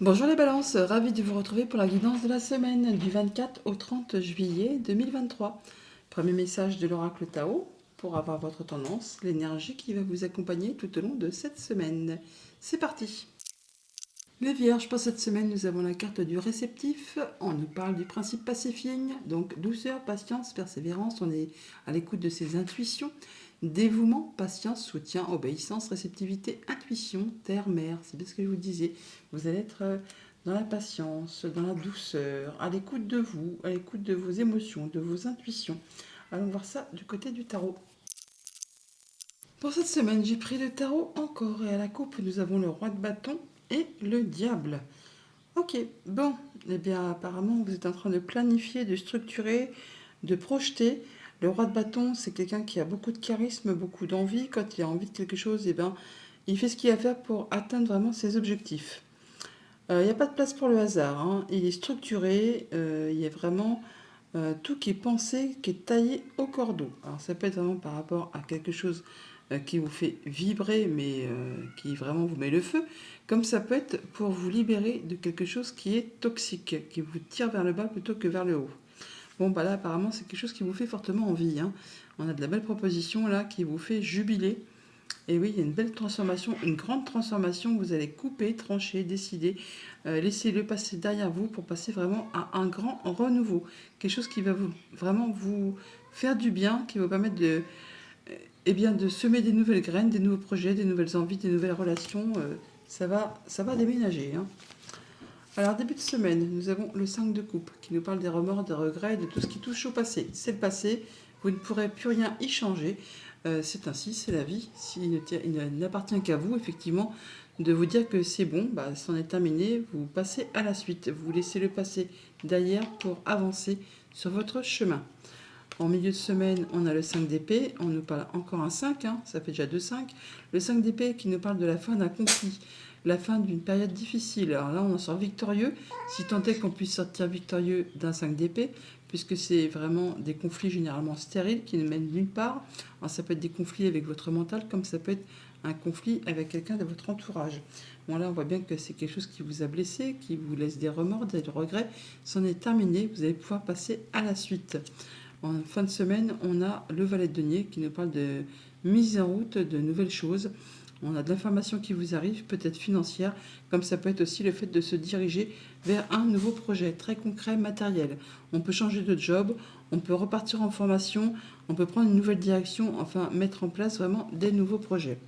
Bonjour les balances, ravi de vous retrouver pour la guidance de la semaine du 24 au 30 juillet 2023. Premier message de l'oracle Tao pour avoir votre tendance, l'énergie qui va vous accompagner tout au long de cette semaine. C'est parti. Les vierges, pour cette semaine, nous avons la carte du réceptif. On nous parle du principe pacifying, donc douceur, patience, persévérance. On est à l'écoute de ses intuitions. Dévouement, patience, soutien, obéissance, réceptivité, intuition, terre, mer. C'est bien ce que je vous disais. Vous allez être dans la patience, dans la douceur, à l'écoute de vous, à l'écoute de vos émotions, de vos intuitions. Allons voir ça du côté du tarot. Pour cette semaine, j'ai pris le tarot encore. Et à la coupe, nous avons le roi de bâton et le diable. Ok, bon, eh bien apparemment vous êtes en train de planifier, de structurer, de projeter. Le roi de bâton, c'est quelqu'un qui a beaucoup de charisme, beaucoup d'envie. Quand il a envie de quelque chose, eh ben, il fait ce qu'il a à faire pour atteindre vraiment ses objectifs. Il n'y a pas de place pour le hasard, hein. Il est structuré, il y a vraiment tout qui est pensé, qui est taillé au cordeau. Alors ça peut être vraiment par rapport à quelque chose qui vous fait vibrer, mais qui vraiment vous met le feu, comme ça peut être pour vous libérer de quelque chose qui est toxique, qui vous tire vers le bas plutôt que vers le haut. Bon, bah là, apparemment, c'est quelque chose qui vous fait fortement envie, hein. On a de la belle proposition là qui vous fait jubiler. Et oui, il y a une belle transformation, une grande transformation. Vous allez couper, trancher, décider, laissez-le passer derrière vous pour passer vraiment à un grand renouveau. Quelque chose qui va vraiment vous faire du bien, qui va vous permettre de semer des nouvelles graines, des nouveaux projets, des nouvelles envies, des nouvelles relations. Ça va déménager, hein. Alors, début de semaine, nous avons le 5 de coupe qui nous parle des remords, des regrets, de tout ce qui touche au passé. C'est le passé, vous ne pourrez plus rien y changer. C'est ainsi, c'est la vie. Il n'appartient qu'à vous, effectivement, de vous dire que c'est bon, bah, c'en est terminé, vous passez à la suite. Vous laissez le passé derrière pour avancer sur votre chemin. En milieu de semaine, on a le 5 d'épée, on nous parle encore un 5, hein, ça fait déjà 2 5. Le 5 d'épée qui nous parle de la fin d'un conflit, la fin d'une période difficile. Alors là, on en sort victorieux, si tant est qu'on puisse sortir victorieux d'un 5 d'épée, puisque c'est vraiment des conflits généralement stériles qui ne mènent nulle part. Alors ça peut être des conflits avec votre mental, comme ça peut être un conflit avec quelqu'un de votre entourage. Bon là, on voit bien que c'est quelque chose qui vous a blessé, qui vous laisse des remords, des regrets. C'en est terminé, vous allez pouvoir passer à la suite. En fin de semaine, on a le valet de denier qui nous parle de mise en route de nouvelles choses. On a de l'information qui vous arrive, peut-être financière, comme ça peut être aussi le fait de se diriger vers un nouveau projet très concret, matériel. On peut changer de job, on peut repartir en formation, on peut prendre une nouvelle direction, enfin mettre en place vraiment des nouveaux projets.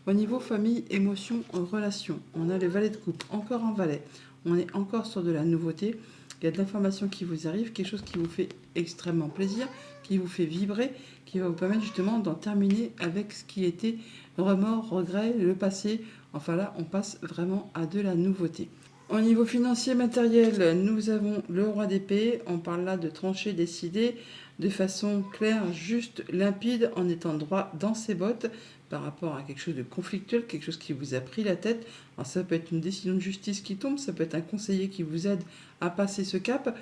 Au niveau famille, émotion, relation, on a le valet de coupe, encore un valet. On est encore sur de la nouveauté. Il y a de l'information qui vous arrive, quelque chose qui vous fait extrêmement plaisir, qui vous fait vibrer, qui va vous permettre justement d'en terminer avec ce qui était remords, regrets, le passé. Enfin là, on passe vraiment à de la nouveauté. Au niveau financier matériel, nous avons le roi d'épée. On parle là de trancher, décider de façon claire, juste, limpide, en étant droit dans ses bottes par rapport à quelque chose de conflictuel, quelque chose qui vous a pris la tête. Alors ça peut être une décision de justice qui tombe, ça peut être un conseiller qui vous aide à passer ce cap.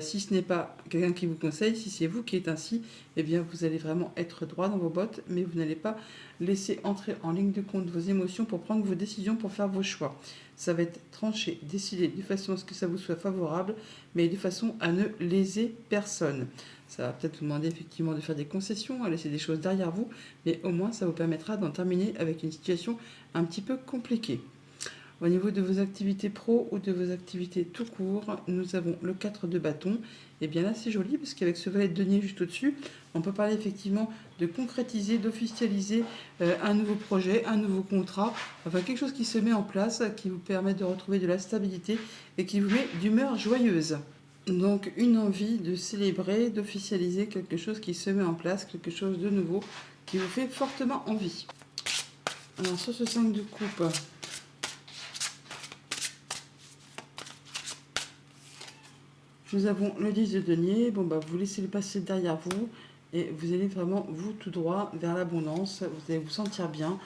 Si ce n'est pas quelqu'un qui vous conseille, si c'est vous qui êtes ainsi, eh bien vous allez vraiment être droit dans vos bottes, mais vous n'allez pas laisser entrer en ligne de compte vos émotions pour prendre vos décisions, pour faire vos choix. Ça va être tranché, décidé de façon à ce que ça vous soit favorable, mais de façon à ne léser personne. Ça va peut-être vous demander effectivement de faire des concessions, à laisser des choses derrière vous, mais au moins ça vous permettra d'en terminer avec une situation un petit peu compliquée. Au niveau de vos activités pro ou de vos activités tout court, nous avons le 4 de bâton. Et bien là, c'est joli parce qu'avec ce valet de denier juste au-dessus, on peut parler effectivement de concrétiser, d'officialiser un nouveau projet, un nouveau contrat, enfin quelque chose qui se met en place, qui vous permet de retrouver de la stabilité et qui vous met d'humeur joyeuse. Donc une envie de célébrer, d'officialiser quelque chose qui se met en place, quelque chose de nouveau qui vous fait fortement envie. Alors sur ce 5 de coupe, nous avons le 10 de denier. Bon, bah, vous laissez le passé derrière vous et vous allez vraiment, vous, tout droit vers l'abondance. Vous allez vous sentir bien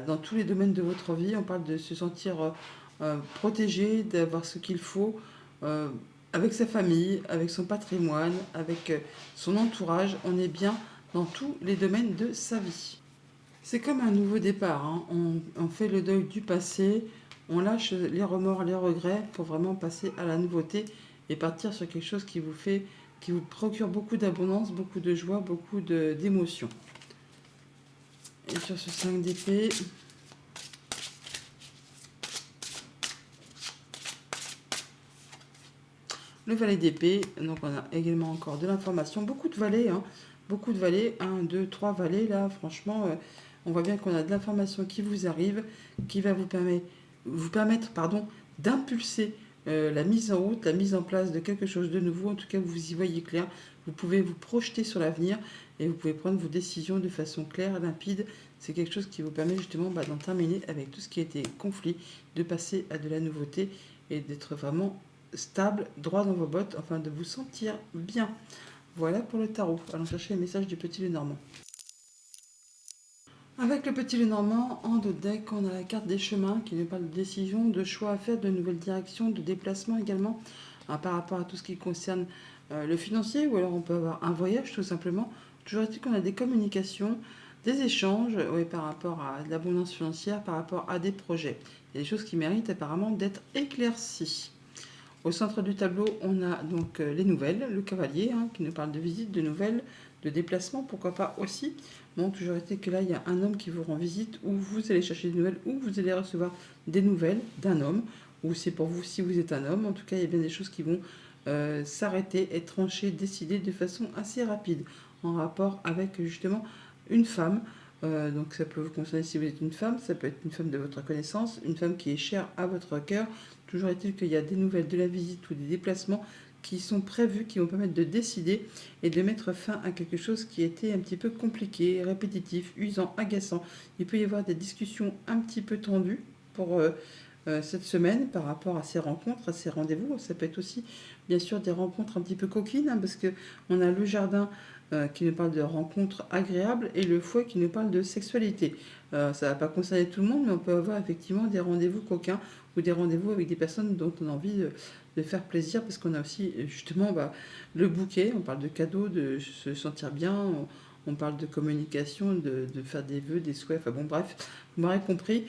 dans tous les domaines de votre vie. On parle de se sentir protégé, d'avoir ce qu'il faut euh, avec sa famille, avec son patrimoine, avec son entourage. On est bien dans tous les domaines de sa vie. C'est comme un nouveau départ, hein. On fait le deuil du passé, On lâche les remords, les regrets pour vraiment passer à la nouveauté et partir sur quelque chose qui vous procure beaucoup d'abondance, beaucoup de joie, beaucoup d'émotions. Et sur ce 5 d'épée, le valet d'épée, donc on a également encore de l'information, beaucoup de valets, hein, beaucoup de valets, 1, 2, 3 valets, là franchement, on voit bien qu'on a de l'information qui vous arrive, qui va vous permettre d'impulser la mise en route, la mise en place de quelque chose de nouveau, en tout cas vous y voyez clair, vous pouvez vous projeter sur l'avenir et vous pouvez prendre vos décisions de façon claire, limpide, c'est quelque chose qui vous permet justement d'en terminer avec tout ce qui a été conflit, de passer à de la nouveauté et d'être vraiment stable, droit dans vos bottes, afin de vous sentir bien. Voilà pour le tarot. Allons chercher les messages du petit Lenormand. Avec le petit Lenormand, en dos de deck, on a la carte des chemins qui nous parle de décision, de choix à faire, de nouvelles directions, de déplacement également, par rapport à tout ce qui concerne le financier, ou alors on peut avoir un voyage tout simplement. Toujours est-il qu'on a des communications, des échanges, oui, par rapport à de l'abondance financière, par rapport à des projets. Il y a des choses qui méritent apparemment d'être éclaircies. Au centre du tableau, on a donc les nouvelles, le cavalier, hein, qui nous parle de visite, de nouvelles, de déplacement, pourquoi pas aussi. Bon, toujours été que là, il y a un homme qui vous rend visite, ou vous allez chercher des nouvelles, ou vous allez recevoir des nouvelles d'un homme, ou c'est pour vous si vous êtes un homme. En tout cas, il y a bien des choses qui vont s'arrêter, être tranchées, décidées de façon assez rapide, en rapport avec justement une femme. Donc ça peut vous concerner si vous êtes une femme, ça peut être une femme de votre connaissance, une femme qui est chère à votre cœur. Toujours est-il qu'il y a des nouvelles de la visite ou des déplacements qui sont prévus, qui vont permettre de décider et de mettre fin à quelque chose qui était un petit peu compliqué, répétitif, usant, agaçant. Il peut y avoir des discussions un petit peu tendues pour cette semaine par rapport à ces rencontres, à ces rendez-vous. Ça peut être aussi bien sûr des rencontres un petit peu coquines, hein, parce qu'on a le jardin qui nous parle de rencontres agréables et le fouet qui nous parle de sexualité. Ça ne va pas concerner tout le monde, mais on peut avoir effectivement des rendez-vous coquins ou des rendez-vous avec des personnes dont on a envie de faire plaisir, parce qu'on a aussi justement le bouquet, on parle de cadeaux, de se sentir bien, on parle de communication, de faire des vœux, des souhaits, enfin bon bref, vous m'aurez compris.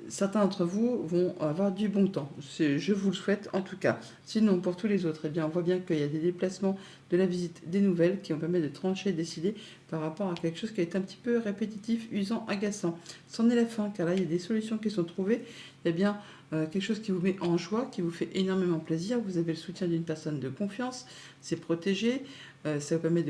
Certains d'entre vous vont avoir du bon temps, je vous le souhaite en tout cas. Sinon pour tous les autres, eh bien, on voit bien qu'il y a des déplacements, de la visite, des nouvelles qui vont permettre de trancher, décider par rapport à quelque chose qui est un petit peu répétitif, usant, agaçant. C'en est la fin, car là il y a des solutions qui sont trouvées. Il y a bien quelque chose qui vous met en joie, qui vous fait énormément plaisir. Vous avez le soutien d'une personne de confiance, c'est protégé, ça vous permet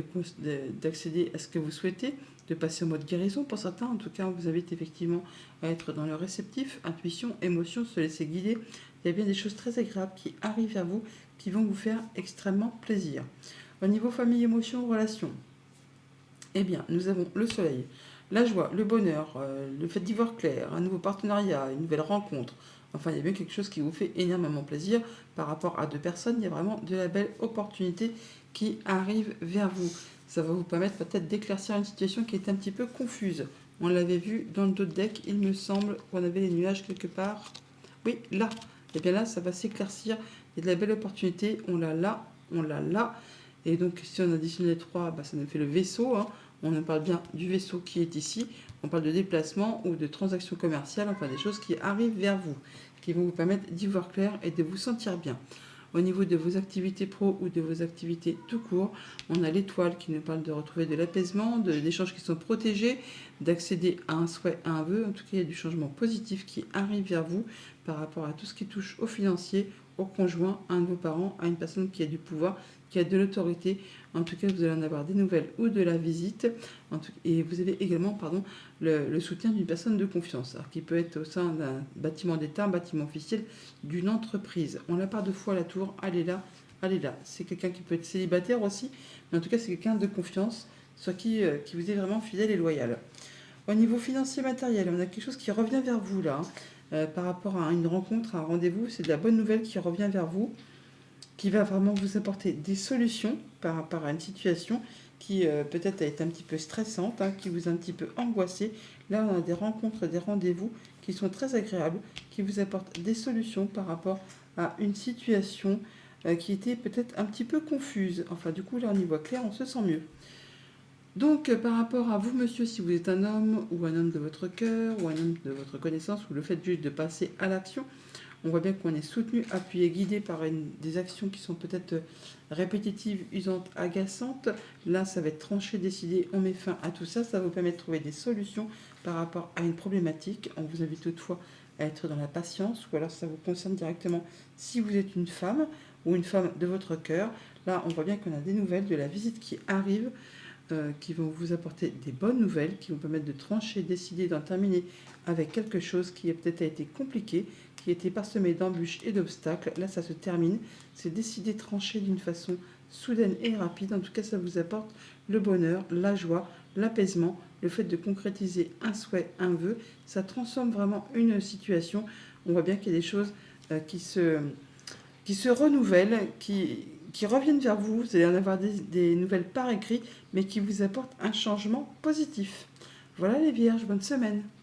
d'accéder à ce que vous souhaitez, de passer en mode guérison. Pour certains, en tout cas, on vous invite effectivement à être dans le réceptif, intuition, émotion, se laisser guider. Il y a bien des choses très agréables qui arrivent vers vous, qui vont vous faire extrêmement plaisir. Au niveau famille, émotion, relation, eh bien, nous avons le soleil, la joie, le bonheur, le fait d'y voir clair, un nouveau partenariat, une nouvelle rencontre. Enfin, il y a bien quelque chose qui vous fait énormément plaisir par rapport à deux personnes. Il y a vraiment de la belle opportunité qui arrive vers vous. Ça va vous permettre peut-être d'éclaircir une situation qui est un petit peu confuse. On l'avait vu dans le dos de deck, il me semble qu'on avait les nuages quelque part. Oui, là. Et bien là, ça va s'éclaircir. Il y a de la belle opportunité. On l'a là, on l'a là. Et donc, si on additionne les trois, ça nous fait le vaisseau, hein. On en parle bien du vaisseau qui est ici. On parle de déplacement ou de transactions commerciales, enfin des choses qui arrivent vers vous, qui vont vous permettre d'y voir clair et de vous sentir bien. Au niveau de vos activités pro ou de vos activités tout court, on a l'étoile qui nous parle de retrouver de l'apaisement, d'échanges qui sont protégés, d'accéder à un souhait, à un vœu. En tout cas, il y a du changement positif qui arrive vers vous par rapport à tout ce qui touche au financier, au conjoint, à un de vos parents, à une personne qui a du pouvoir, qui a de l'autorité. En tout cas, vous allez en avoir des nouvelles ou de la visite. Et vous avez également le soutien d'une personne de confiance, alors qui peut être au sein d'un bâtiment d'État, un bâtiment officiel, d'une entreprise. On la part de fois à la tour, allez là, allez là. C'est quelqu'un qui peut être célibataire aussi, mais en tout cas, c'est quelqu'un de confiance, sur qui vous est vraiment fidèle et loyal. Au niveau financier matériel, on a quelque chose qui revient vers vous là, par rapport à une rencontre, à un rendez-vous. C'est de la bonne nouvelle qui revient vers vous, qui va vraiment vous apporter des solutions par rapport à une situation qui peut-être a été un petit peu stressante, hein, qui vous a un petit peu angoissé. Là, on a des rencontres, des rendez-vous qui sont très agréables, qui vous apportent des solutions par rapport à une situation qui était peut-être un petit peu confuse. Enfin, du coup, là, on y voit clair, on se sent mieux. Donc, par rapport à vous, monsieur, si vous êtes un homme ou un homme de votre cœur ou un homme de votre connaissance, ou le fait juste de passer à l'action, on voit bien qu'on est soutenu, appuyé, guidé par des actions qui sont peut-être répétitives, usantes, agaçantes. Là, ça va être tranché, décidé, on met fin à tout ça. Ça va vous permettre de trouver des solutions par rapport à une problématique. On vous invite toutefois à être dans la patience, ou alors ça vous concerne directement si vous êtes une femme ou une femme de votre cœur. Là, on voit bien qu'on a des nouvelles de la visite qui arrive, qui vont vous apporter des bonnes nouvelles, qui vont permettre de trancher, décider, d'en terminer avec quelque chose qui a peut-être été compliqué, qui était parsemé d'embûches et d'obstacles. Là, ça se termine. C'est décidé, tranché d'une façon soudaine et rapide. En tout cas, ça vous apporte le bonheur, la joie, l'apaisement, le fait de concrétiser un souhait, un vœu. Ça transforme vraiment une situation. On voit bien qu'il y a des choses qui se renouvellent, qui reviennent vers vous. Vous allez en avoir des nouvelles par écrit, mais qui vous apportent un changement positif. Voilà les vierges, bonne semaine.